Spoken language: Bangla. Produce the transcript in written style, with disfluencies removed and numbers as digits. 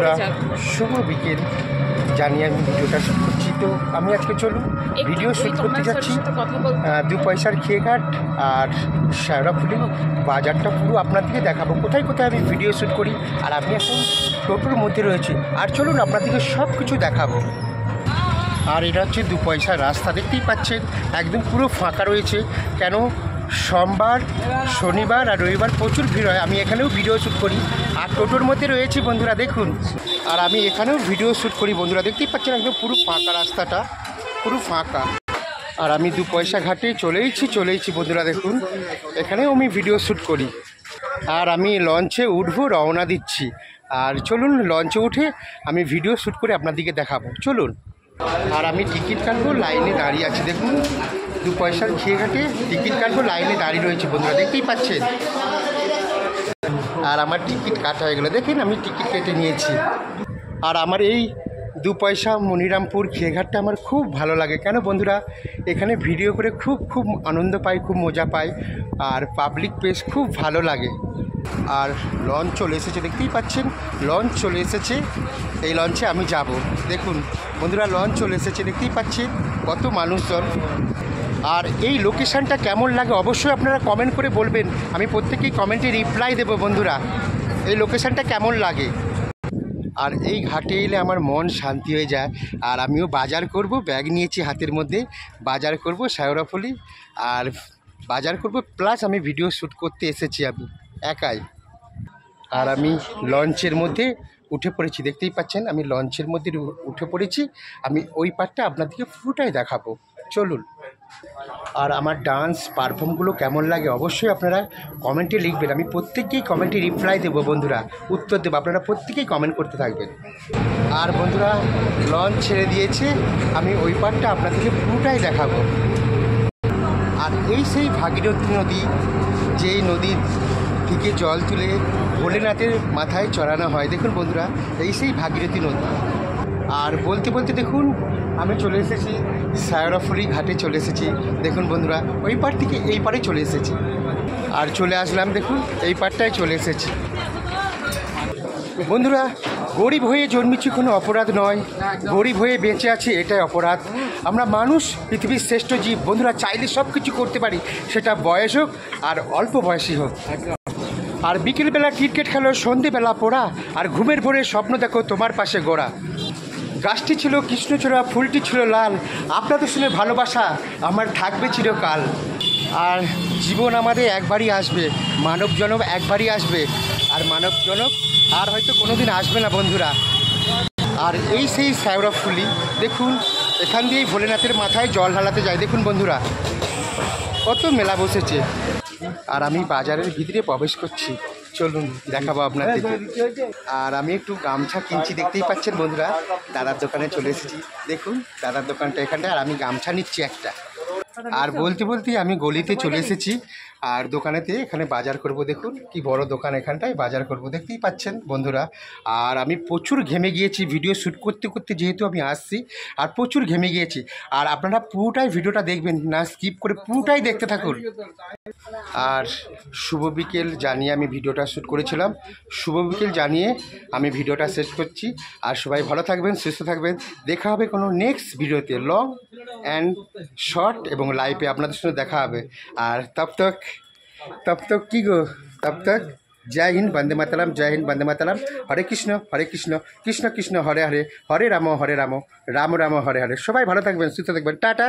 বন্ধুরা শুভ বিকেল জানিয়ে আমি ভিডিওটা শ্যুট করছি। তো আমি আজকে চলুন ভিডিও শ্যুট করতে যাচ্ছি 2 পয়সার খেয়েঘাট আর শেওড়াফুলি বাজারটা পুরো আপনাদেরকে দেখাবো কোথায় কোথায় আমি ভিডিও শ্যুট করি। আর আমি এখন টোটোর মধ্যে রয়েছি, আর চলুন আপনাদেরকে সব কিছু দেখাবো। আর এটা হচ্ছে 2 পয়সার রাস্তা, দেখতেই পাচ্ছেন একদম পুরো ফাঁকা রয়েছে। কেন সোমবার, শনিবার আর রবিবার প্রচুর ভিড় হয়। আমি এখানেও ভিডিও শ্যুট করি আর টোটোর মধ্যে রয়েছি বন্ধুরা, দেখুন। আর আমি এখানেও ভিডিও শ্যুট করি বন্ধুরা, দেখতেই পাচ্ছেন একদম পুরো ফাঁকা রাস্তাটা, পুরো ফাঁকা। আর আমি 2 পয়সা ঘাটে চলেইছি বন্ধুরা, দেখুন এখানেও আমি ভিডিও শ্যুট করি। আর আমি লঞ্চে উঠবো, রওনা দিচ্ছি। আর চলুন লঞ্চে উঠে আমি ভিডিও শ্যুট করে আপনাদেরকে দেখাবো, চলুন। আর আমি টিকিট কাটবো, লাইনে দাঁড়িয়ে আছি, দেখুন 2 পয়সার খেয়েঘাটে টিকিট কাটবো, লাইনে দাঁড়িয়ে রয়েছে বন্ধুরা, দেখতেই পাচ্ছেন। আর আমার টিকিট কাটা হয়ে গেলো, দেখেন আমি টিকিট কেটে নিয়েছি। আর আমার এই 2 পয়সা মনিরামপুর খেয়েঘাটটা আমার খুব ভালো লাগে। কেন বন্ধুরা, এখানে ভিডিও করে খুব আনন্দ পাই, খুব মজা পাই। আর পাবলিক প্লেস খুব ভালো লাগে। আর লঞ্চ চলে এসেছে, দেখতেই পাচ্ছেন লঞ্চ চলে এসেছে। এই লঞ্চে আমি যাব, দেখুন বন্ধুরা লঞ্চ চলে এসেছে, দেখতেই পাচ্ছেন কত মানুষজন। আর এই লোকেশানটা কেমন লাগে অবশ্যই আপনারা কমেন্ট করে বলবেন, আমি প্রত্যেকেই কমেন্টে রিপ্লাই দেবো বন্ধুরা, এই লোকেশানটা কেমন লাগে। আর এই ঘাটে এলে আমার মন শান্তি হয়ে যায়। আর আমিও বাজার করব, ব্যাগ নিয়েছি হাতের মধ্যে, বাজার করব শেওড়াফুলি আর বাজার করব, প্লাস আমি ভিডিও শ্যুট করতে এসেছি আমি একাই। আর আমি লঞ্চের মধ্যে উঠে পড়েছি, দেখতেই পাচ্ছেন আমি লঞ্চের মধ্যে উঠে পড়েছি। আমি ওই পার্টটা আপনাদেরকে পুরোটাই দেখাবো, চলুন। আর আমার ডান্স পারফর্মগুলো কেমন লাগে অবশ্যই আপনারা কমেন্টে লিখবেন, আমি প্রত্যেককেই কমেন্টে রিপ্লাই দেবো বন্ধুরা, উত্তর দেবো, আপনারা প্রত্যেকেই কমেন্ট করতে থাকবেন। আর বন্ধুরা লঞ্চ ছেড়ে দিয়েছে, আমি ওই পার্টটা আপনাদেরকে পুরোটাই দেখাবো। আর এই সেই ভাগীরথী নদী, যেই নদীর থেকে জল তুলে ভোলেনাথের মাথায় চড়ানো হয়, দেখুন বন্ধুরা এই সেই ভাগীরথী নদী। আর বলতে বলতে দেখুন আমি চলে এসেছি শেওড়াফুলি ঘাটে চলে এসেছি, দেখুন বন্ধুরা ওই পার থেকে এই পারে চলে এসেছি। আর চলে আসলাম, দেখুন এই পারটায় চলে এসেছি। বন্ধুরা গরিব হয়ে জন্মেছি কোনো অপরাধ নয়, গরিব হয়ে বেঁচে আছি এটাই অপরাধ। আমরা মানুষ, পৃথিবীর শ্রেষ্ঠ জীব বন্ধুরা, চাইলে সব কিছু করতে পারি, সেটা বয়স হোক আর অল্প বয়সী হোক। আর বিকেলবেলা ক্রিকেট খেলো, সন্ধেবেলা পড়া, আর ঘুমের ভোরে স্বপ্ন দেখো তোমার পাশে গোড়া। গাছটি ছিল কৃষ্ণচূড়া, ফুলটি ছিল লাল, আপনাদের শুনে ভালোবাসা আমার থাকবে চিরকাল। আর জীবন আমাদের একবারই আসবে, মানব জনম একবারই আসবে, আর মানব জনম আর হয়তো কোনো দিন আসবে না বন্ধুরা। আর এই সেই শেওড়াফুলি, দেখুন এখান দিয়েই ভোলেনাথের মাথায় জল ঢালাতে যায়, দেখুন বন্ধুরা কত মেলা বসেছে। আর আমি বাজারের ভিতরে প্রবেশ করছি, চলুন দেখাবো আপনাদেরকে। আর আমি একটু গামছা কিনছি, দেখতেই পাচ্ছেন বন্ধুরা, দাদার দোকানে চলে এসেছি, দেখুন দাদার দোকানটা এখানটা। আর আমি গামছা নিচ্ছি একটা। আর বলতে বলতেই আমি গলিতে চলে এসেছি আর দোকানেতে এখানে বাজার করব, দেখুন কি বড় দোকান, এখানটায় বাজার করব, দেখতেই পাচ্ছেন বন্ধুরা। আর আমি প্রচুর ঘেমে গিয়েছি ভিডিও শ্যুট করতে করতে, যেহেতু আমি আসছি আর প্রচুর ঘেমে গিয়েছি। আর আপনারা পুরোটাই ভিডিওটা দেখবেন, না স্কিপ করে পুরোটাই দেখতে থাকুন। আর শুভ বিকেল জানিয়ে আমি ভিডিওটা শ্যুট করেছিলাম, শুভ বিকেল জানিয়ে আমি ভিডিওটা শেষ করছি। আর সবাই ভালো থাকবেন, সুস্থ থাকবেন, দেখা হবে কোনো নেক্সট ভিডিওতে, লং অ্যান্ড শর্ট এবং লাইভে আপনাদের সঙ্গে দেখা হবে। আর তব তক কী গো, তব তক জয় হিন্দ, বন্দে মাতরম, জয় হিন্দ, বন্দে মাতরম, হরে কৃষ্ণ কৃষ্ণ কৃষ্ণ হরে হরে, হরে রাম রাম রাম হরে হরে। সবাই ভালো থাকবেন, সুস্থ থাকবেন, টাটা।